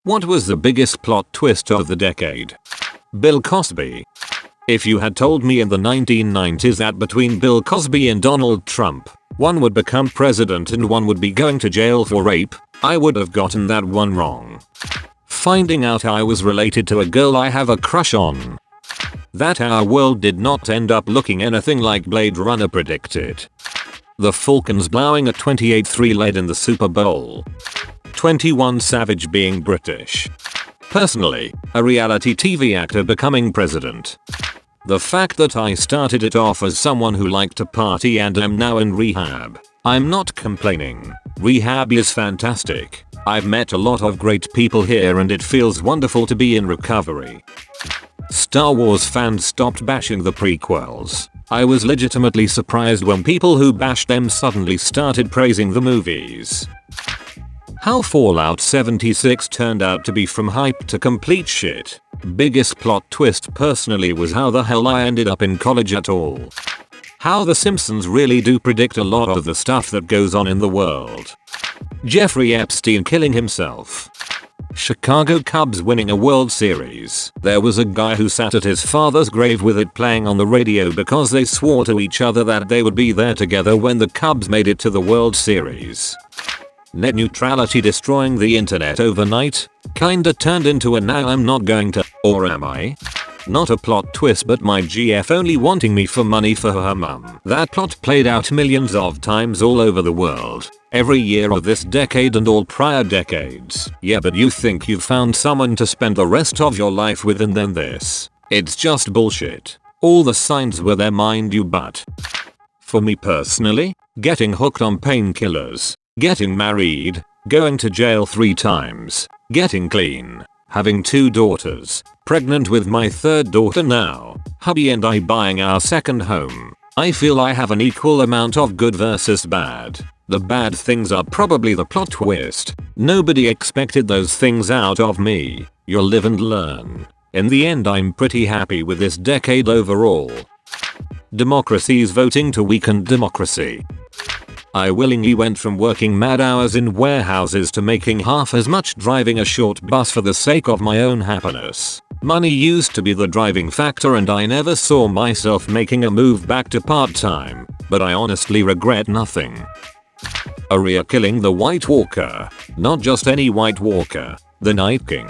What was the biggest plot twist of the decade? Bill Cosby. If you had told me in the 1990s that between Bill Cosby and Donald Trump, one would become president and one would be going to jail for rape, I would have gotten that one wrong. Finding out I was related to a girl I have a crush on. That our world did not end up looking anything like Blade Runner predicted. The Falcons blowing a 28-3 lead in the Super Bowl. 21 Savage being British. Personally, a reality TV actor becoming president. The fact that I started it off as someone who liked to party and am now in rehab. I'm not complaining. Rehab is fantastic. I've met a lot of great people here and it feels wonderful to be in recovery. Star Wars fans stopped bashing the prequels. I was legitimately surprised when people who bashed them suddenly started praising the movies. How Fallout 76 turned out to be from hype to complete shit. Biggest plot twist personally was how the hell I ended up in college at all. How the Simpsons really do predict a lot of the stuff that goes on in the world. Jeffrey Epstein killing himself. Chicago Cubs winning a World Series. There was a guy who sat at his father's grave with it playing on the radio because they swore to each other that they would be there together when the Cubs made it to the World Series. Net neutrality destroying the internet overnight? Kinda turned into a now I'm not going to, or am I? Not a plot twist but my GF only wanting me for money for her mum. That plot played out millions of times all over the world. Every year of this decade and all prior decades. Yeah, but you think you've found someone to spend the rest of your life with and then this. It's just bullshit. All the signs were there mind you but. For me personally, getting hooked on painkillers. Getting married, going to jail 3 times, getting clean, having 2 daughters, pregnant with my 3rd daughter now, hubby and I buying our 2nd home. I feel I have an equal amount of good versus bad. The bad things are probably the plot twist. Nobody expected those things out of me. You'll live and learn. In the end I'm pretty happy with this decade overall. Democracy's voting to weaken democracy. I willingly went from working mad hours in warehouses to making half as much driving a short bus for the sake of my own happiness. Money used to be the driving factor and I never saw myself making a move back to part-time, but I honestly regret nothing. Arya killing the White Walker. Not just any White Walker, the Night King.